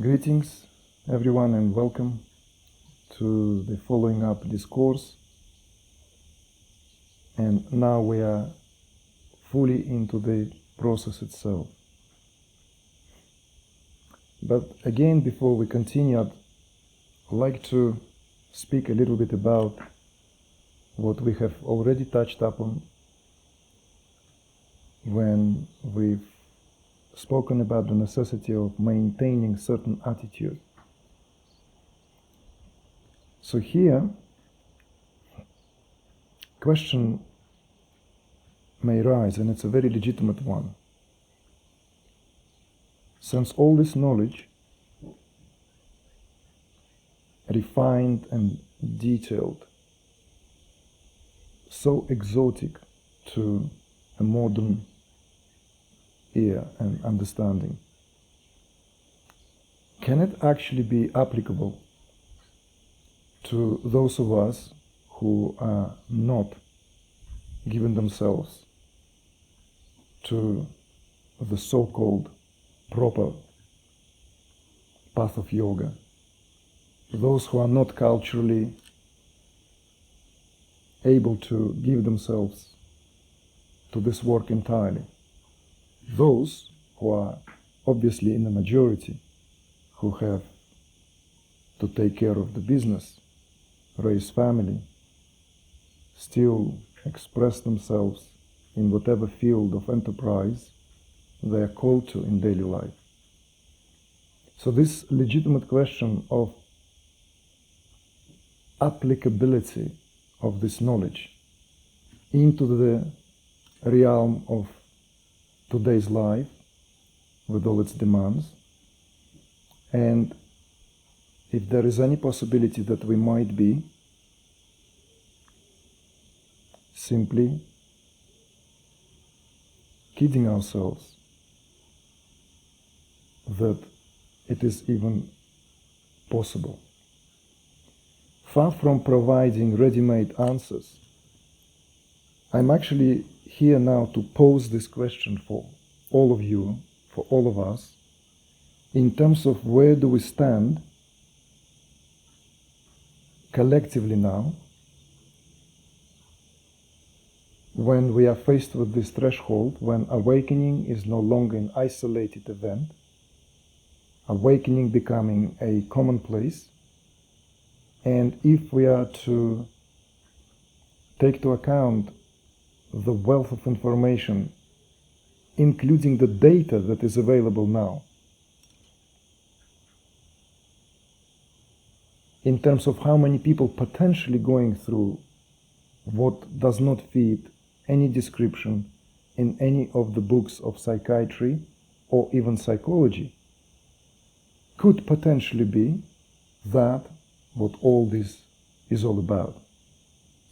Greetings everyone and welcome to the following up discourse. And now we are fully into the process itself. But again, before we continue, I'd like to speak a little bit about what we have already touched upon when we've spoken about the necessity of maintaining certain attitude. So here, question may rise, and it's a very legitimate one. Since all this knowledge, refined and detailed, so exotic to a modern ear and understanding, can it actually be applicable to those of us who are not given themselves to the so-called proper path of yoga, those who are not culturally able to give themselves to this work entirely, those who are obviously in the majority, who have to take care of the business, raise family, still express themselves in whatever field of enterprise they are called to in daily life. So this legitimate question of applicability of this knowledge into the realm of today's life with all its demands, and if there is any possibility that we might be simply kidding ourselves that it is even possible. Far from providing ready-made answers, I'm actually here now to pose this question for all of you, for all of us, in terms of where do we stand collectively now when we are faced with this threshold, when awakening is no longer an isolated event, awakening becoming a commonplace, and if we are to take to account the wealth of information, including the data that is available now, in terms of how many people potentially going through what does not fit any description in any of the books of psychiatry or even psychology, could potentially be that what all this is all about.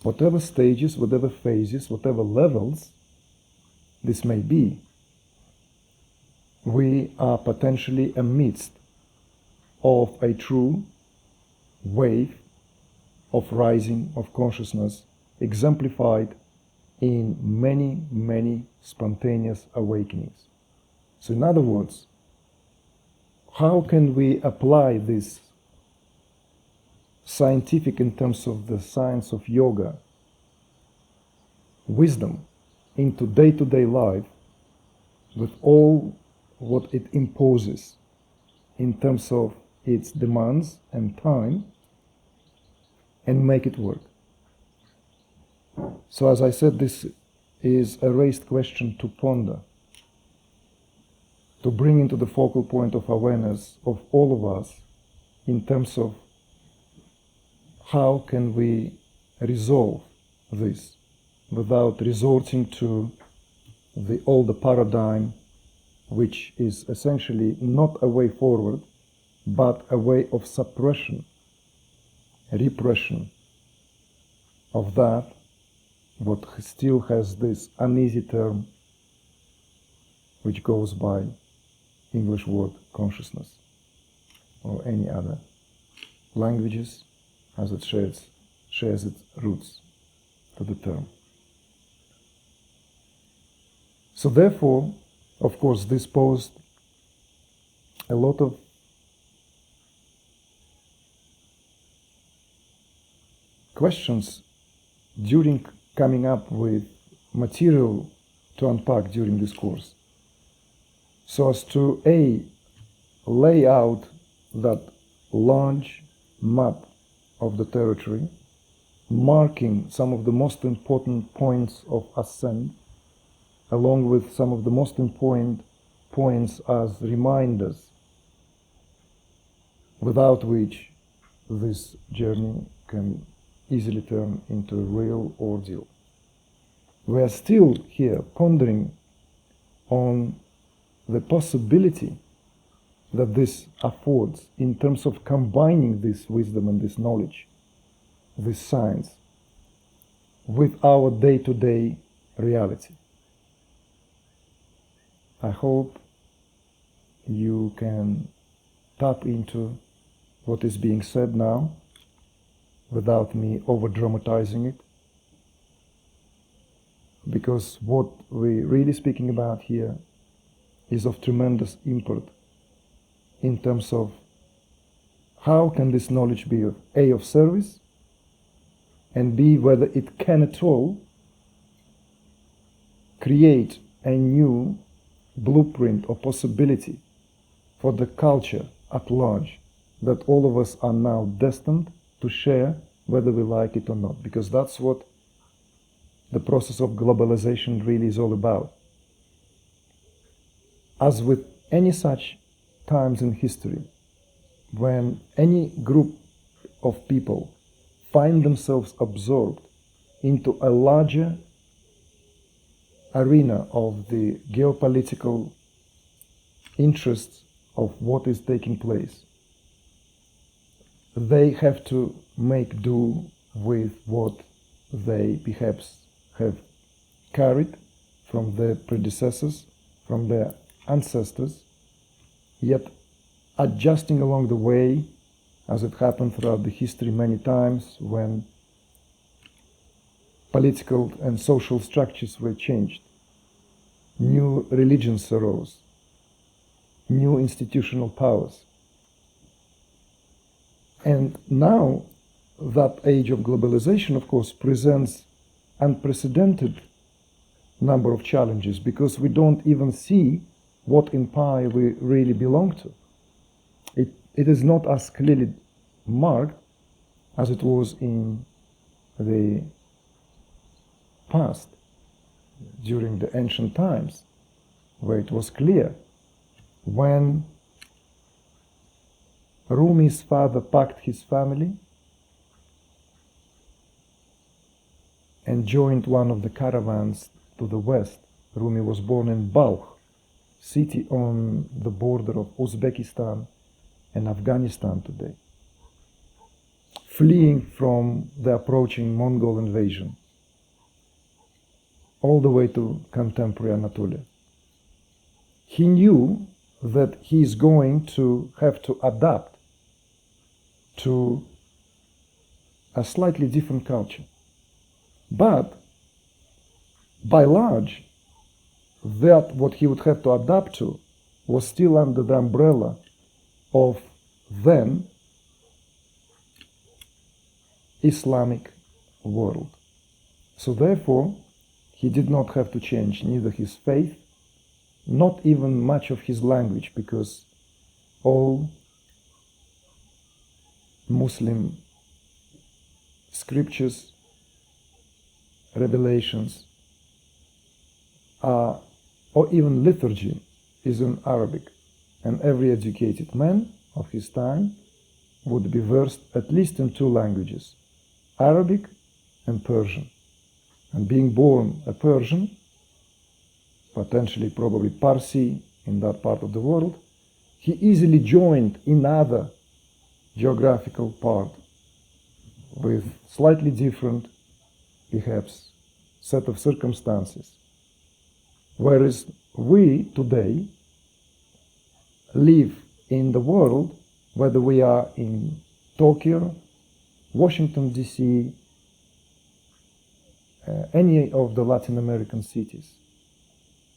Whatever stages, whatever phases, whatever levels this may be, we are potentially amidst of a true wave of rising of consciousness, exemplified in many, many spontaneous awakenings. So in other words, how can we apply this scientific, in terms of the science of yoga, wisdom into day-to-day life with all what it imposes in terms of its demands and time, and make it work? So as I said, this is a raised question to ponder, to bring into the focal point of awareness of all of us in terms of how can we resolve this without resorting to the older paradigm, which is essentially not a way forward, but a way of suppression, repression of that what still has this uneasy term which goes by English word consciousness, or any other languages as it shares its roots to the term. So therefore, of course, this posed a lot of questions during coming up with material to unpack during this course, so as to lay out that large map of the territory, marking some of the most important points of ascent, along with some of the most important points as reminders, without which this journey can easily turn into a real ordeal. We are still here pondering on the possibility that this affords in terms of combining this wisdom and this knowledge, this science, with our day-to-day reality. I hope you can tap into what is being said now without me over-dramatizing it, because what we're really speaking about here is of tremendous import in terms of how can this knowledge be of service, and B, whether it can at all create a new blueprint or possibility for the culture at large that all of us are now destined to share, whether we like it or not, because that's what the process of globalization really is all about. As with any such times in history, when any group of people find themselves absorbed into a larger arena of the geopolitical interests of what is taking place, they have to make do with what they perhaps have carried from their predecessors, from their ancestors, yet adjusting along the way, as it happened throughout the history many times when political and social structures were changed. New religions arose, new institutional powers. And now that age of globalization, of course, presents unprecedented number of challenges, because we don't even see what empire we really belong to. It is not as clearly marked as it was in the past, during the ancient times, where it was clear. When Rumi's father packed his family and joined one of the caravans to the west, Rumi was born in Balkh, city on the border of Uzbekistan and Afghanistan today, fleeing from the approaching Mongol invasion all the way to contemporary Anatolia. He knew that he is going to have to adapt to a slightly different culture. But by large, that what he would have to adapt to was still under the umbrella of then Islamic world. So therefore, he did not have to change neither his faith, not even much of his language, because all Muslim scriptures, revelations, or even liturgy is in Arabic, and every educated man of his time would be versed at least in two languages, Arabic and Persian. And being born a Persian, potentially probably Parsi in that part of the world, he easily joined in other geographical part with slightly different, perhaps, set of circumstances. Whereas we today live in the world, whether we are in Tokyo, Washington, D.C., any of the Latin American cities,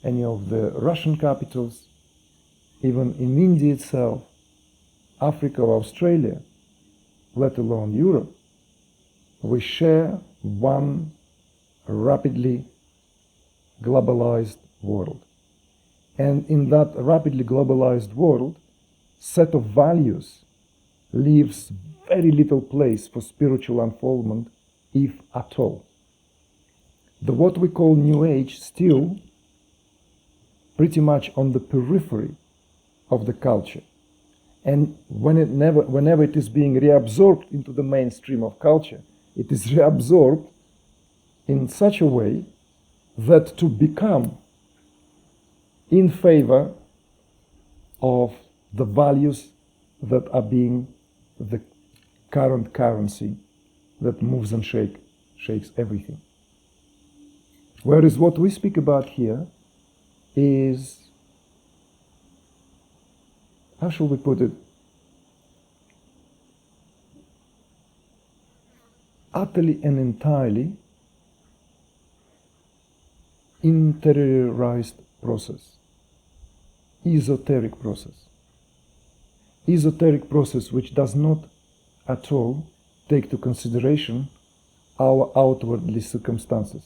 any of the Russian capitals, even in India itself, Africa or Australia, let alone Europe, we share one rapidly globalized world. And in that rapidly globalized world, set of values leaves very little place for spiritual unfoldment, if at all. The what we call New Age still pretty much on the periphery of the culture. And whenever it is being reabsorbed into the mainstream of culture, it is reabsorbed in such a way that to become in favor of the values that are being the current currency that moves and shakes everything. Whereas what we speak about here is, how shall we put it, utterly and entirely interiorized process, esoteric process. Esoteric process which does not at all take to consideration our outwardly circumstances.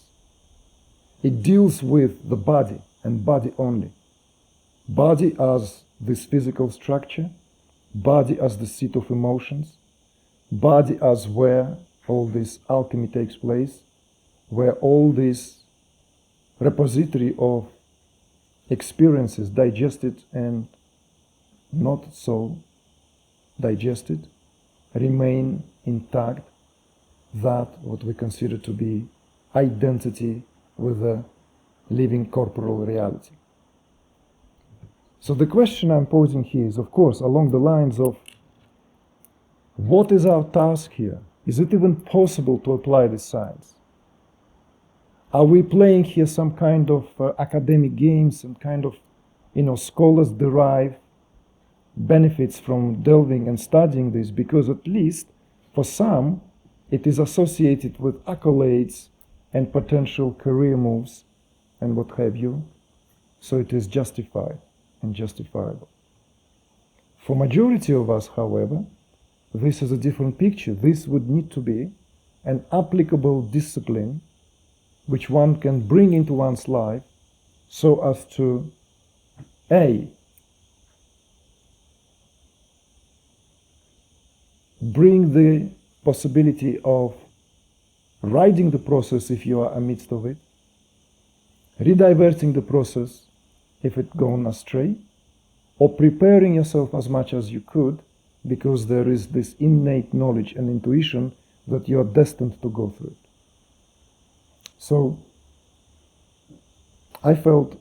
It deals with the body and body only. Body as this physical structure, body as the seat of emotions, body as where all this alchemy takes place, where all this repository of experiences digested and not so digested remain intact, that what we consider to be identity with a living corporal reality. So the question I'm posing here is, of course, along the lines of what is our task here? Is it even possible to apply this science? Are we playing here some kind of academic games and kind of, scholars derive benefits from delving and studying this, because at least for some it is associated with accolades and potential career moves and what have you, so it is justified and justifiable. For majority of us, however, this is a different picture. This would need to be an applicable discipline which one can bring into one's life so as to A, bring the possibility of riding the process if you are amidst of it, rediverting the process if it gone astray, or preparing yourself as much as you could, because there is this innate knowledge and intuition that you are destined to go through it. So I felt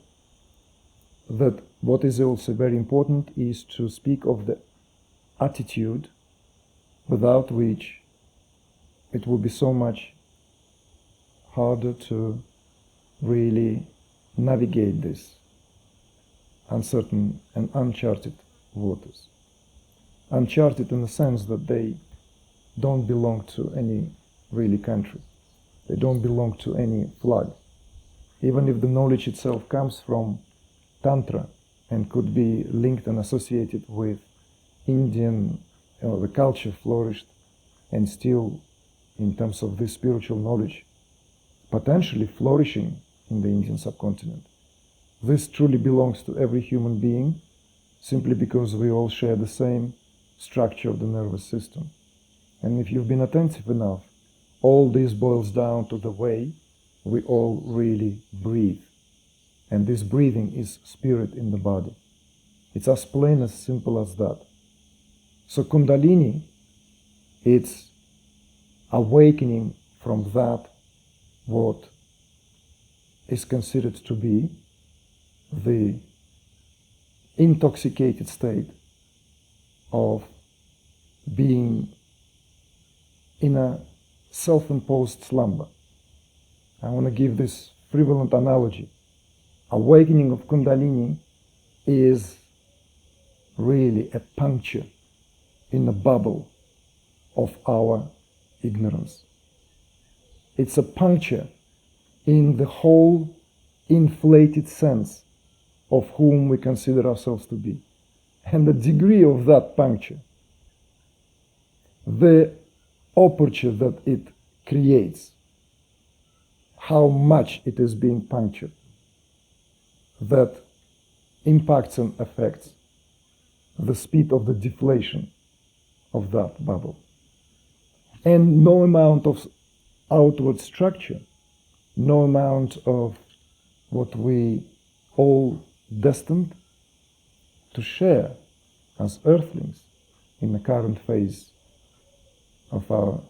that what is also very important is to speak of the attitude without which it will be so much harder to really navigate this uncertain and uncharted waters. Uncharted in the sense that they don't belong to any really country. They don't belong to any flag. Even if the knowledge itself comes from Tantra and could be linked and associated with Indian, the culture flourished, and still in terms of this spiritual knowledge potentially flourishing in the Indian subcontinent. This truly belongs to every human being, simply because we all share the same structure of the nervous system. And if you've been attentive enough, all this boils down to the way we all really breathe. And this breathing is spirit in the body. It's as plain, as simple as that. So Kundalini, it's awakening from that what is considered to be the intoxicated state of being in a self-imposed slumber. I want to give this prevalent analogy. Awakening of Kundalini is really a puncture in the bubble of our ignorance. It's a puncture in the whole inflated sense of whom we consider ourselves to be. And the degree of that puncture, the aperture that it creates how much it is being punctured, that impacts and affects the speed of the deflation of that bubble. And no amount of outward structure, no amount of what we all destined to share as earthlings in the current phase of our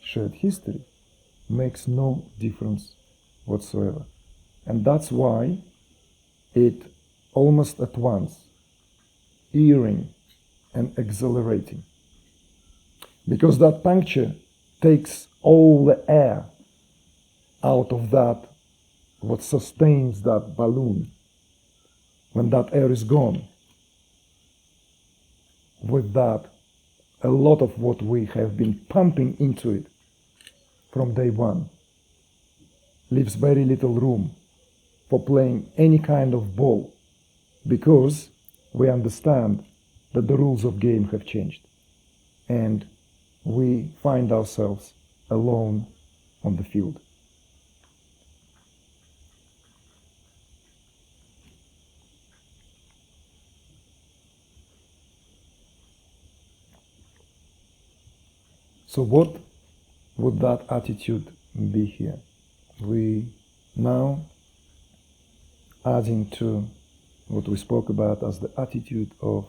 shared history makes no difference whatsoever. And that's why it almost at once eerie and exhilarating, because that puncture takes all the air out of that, what sustains that balloon. When that air is gone, with that, a lot of what we have been pumping into it from day one leaves very little room for playing any kind of ball, because we understand that the rules of game have changed and we find ourselves alone on the field. So what would that attitude be here? We now adding to what we spoke about as the attitude of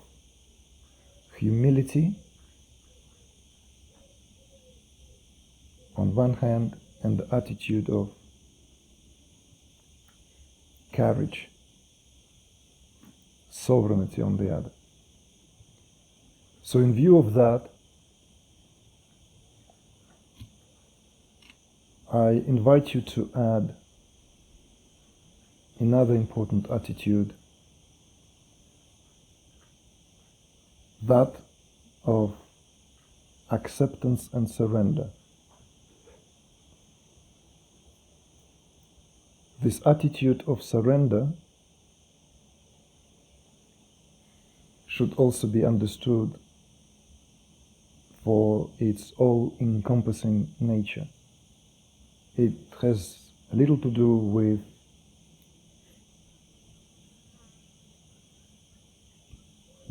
humility on one hand, and the attitude of courage, sovereignty on the other. So in view of that, I invite you to add another important attitude, that of acceptance and surrender. This attitude of surrender should also be understood for its all-encompassing nature. It has a little to do with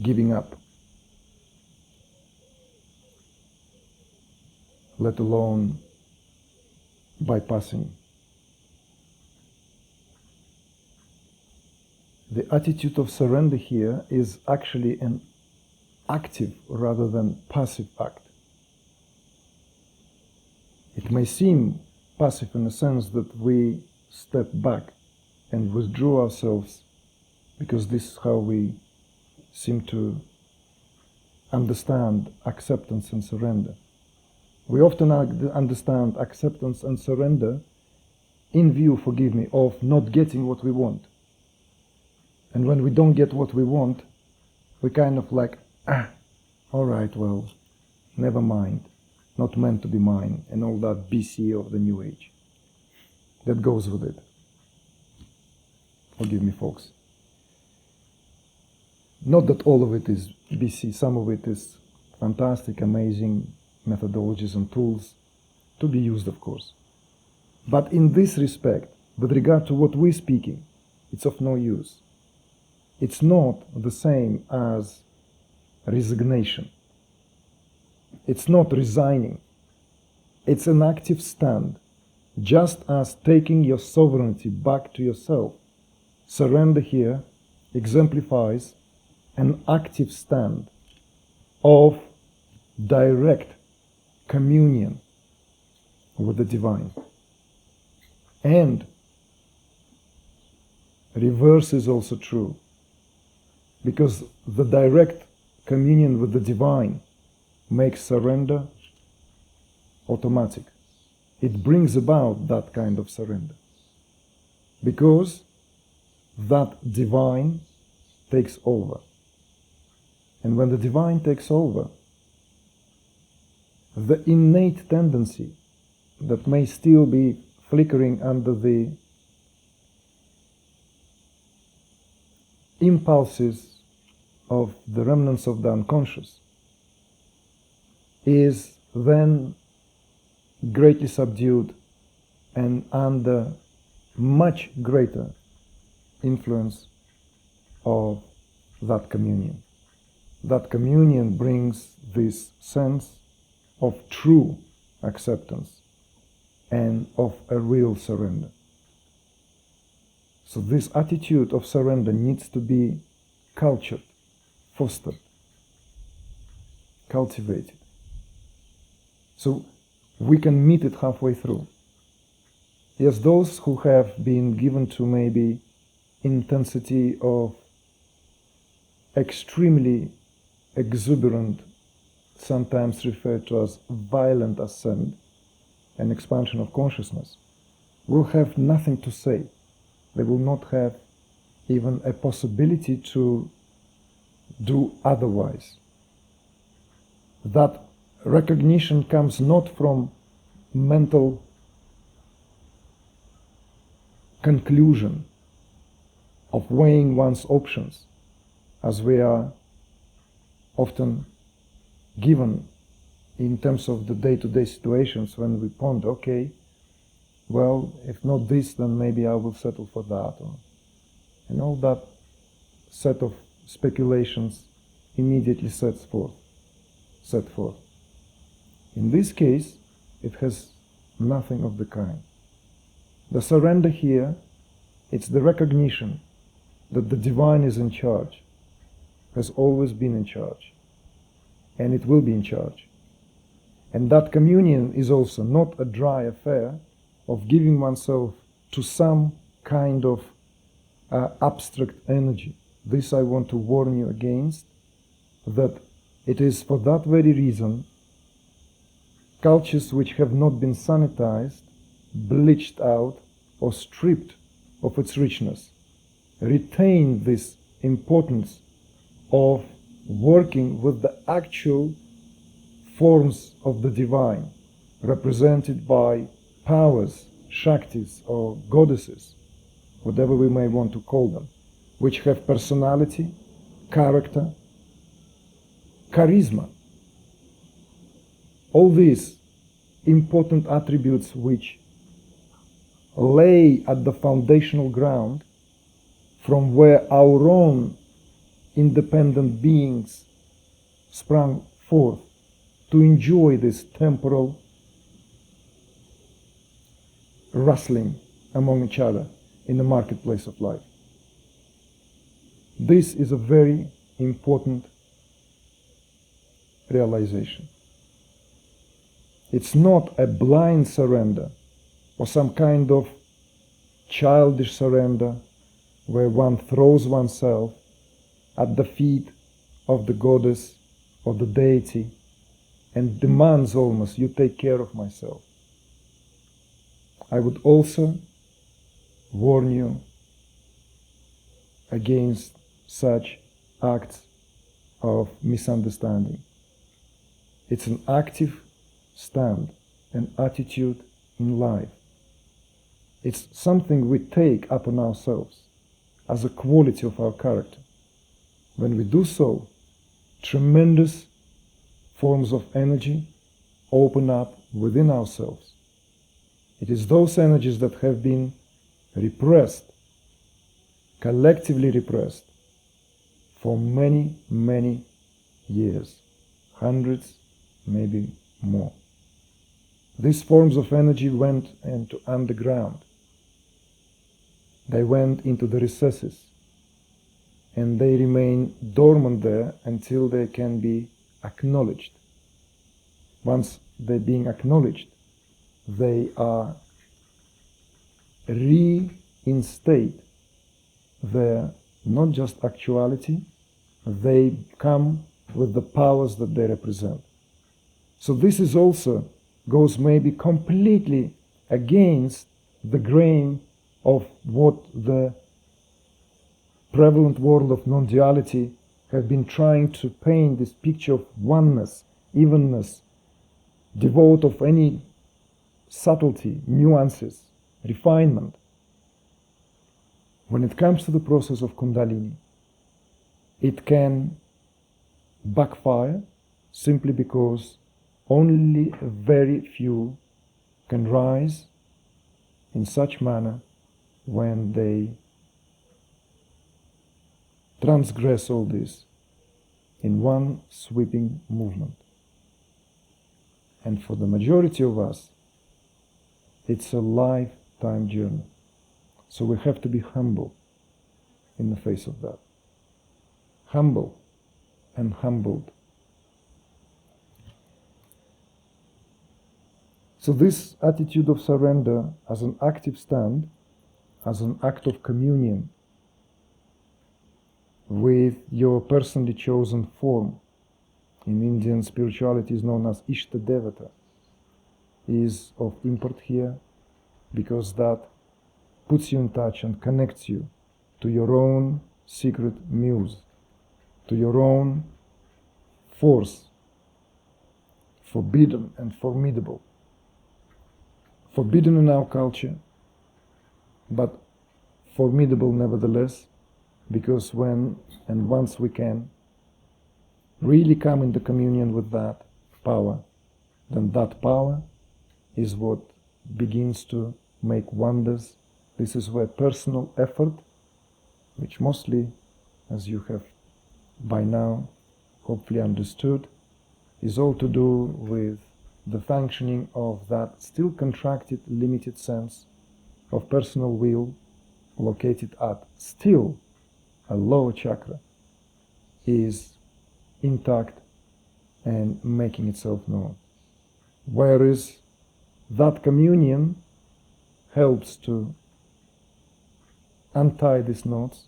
giving up, let alone bypassing. The attitude of surrender here is actually an active rather than passive act. It may seem passive in the sense that we step back and withdraw ourselves, because this is how we seem to understand acceptance and surrender. We often understand acceptance and surrender in view, forgive me, of not getting what we want. And when we don't get what we want, we kind of like, all right, well, never mind, not meant to be mine, and all that BC of the New Age that goes with it. Forgive me, folks. Not that all of it is BC, some of it is fantastic, amazing methodologies and tools to be used, of course. But in this respect, with regard to what we're speaking, it's of no use. It's not the same as resignation. It's not resigning. It's an active stand, just as taking your sovereignty back to yourself. Surrender here exemplifies an active stand of direct communion with the divine. And reverse is also true, because the direct communion with the divine makes surrender automatic. It brings about that kind of surrender, because that divine takes over. And when the divine takes over, the innate tendency that may still be flickering under the impulses of the remnants of the unconscious is then greatly subdued and under much greater influence of that communion. That communion brings this sense of true acceptance and of a real surrender. So this attitude of surrender needs to be cultured, fostered, cultivated. So we can meet it halfway through. Yes, those who have been given to maybe intensity of extremely exuberant, sometimes referred to as violent ascent and expansion of consciousness, will have nothing to say. They will not have even a possibility to do otherwise. That recognition comes not from mental conclusion of weighing one's options, as we are often given in terms of the day-to-day situations when we ponder, okay, well, if not this, then maybe I will settle for that. And all that set of speculations immediately set forth. In this case, it has nothing of the kind. The surrender here, it's the recognition that the divine is in charge, has always been in charge, and it will be in charge. And that communion is also not a dry affair of giving oneself to some kind of abstract energy. This I want to warn you against, that it is for that very reason cultures which have not been sanitized, bleached out, or stripped of its richness retain this importance of working with the actual forms of the divine, represented by powers, shaktis, or goddesses, whatever we may want to call them, which have personality, character, charisma. All these important attributes which lay at the foundational ground from where our own independent beings sprang forth to enjoy this temporal wrestling among each other in the marketplace of life. This is a very important realization. It's not a blind surrender or some kind of childish surrender where one throws oneself at the feet of the goddess or the deity and demands almost, you take care of myself. I would also warn you against such acts of misunderstanding. It's an active stand, an attitude in life. It's something we take upon ourselves as a quality of our character. When we do so, tremendous forms of energy open up within ourselves. It is those energies that have been repressed, collectively repressed, for many, many years, hundreds, maybe more. These forms of energy went into underground. They went into the recesses, and they remain dormant there until they can be acknowledged. Once they're being acknowledged, they are reinstate their not just actuality, they come with the powers that they represent. So this is also goes maybe completely against the grain of what the prevalent world of non-duality have been trying to paint, this picture of oneness, evenness, devoid of any subtlety, nuances, refinement. When it comes to the process of Kundalini, it can backfire simply because only very few can rise in such manner when they transgress all this in one sweeping movement. And for the majority of us, it's a lifetime journey. So we have to be humble in the face of that. Humble and humbled. So this attitude of surrender as an active stand, as an act of communion with your personally chosen form, in Indian spirituality is known as Ishtadevata, is of import here because that puts you in touch and connects you to your own secret muse, to your own force, forbidden and formidable. Forbidden in our culture, but formidable nevertheless, because when and once we can really come into communion with that power, then that power is what begins to make wonders. This is where personal effort, which mostly, as you have by now hopefully understood, is all to do with the functioning of that still contracted, limited sense of personal will located at still a lower chakra is intact and making itself known. Whereas that communion helps to untie these knots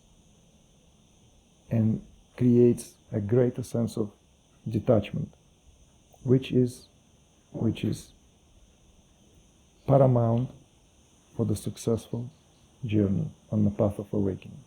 and creates a greater sense of detachment, which is paramount for the successful journey on the path of awakening.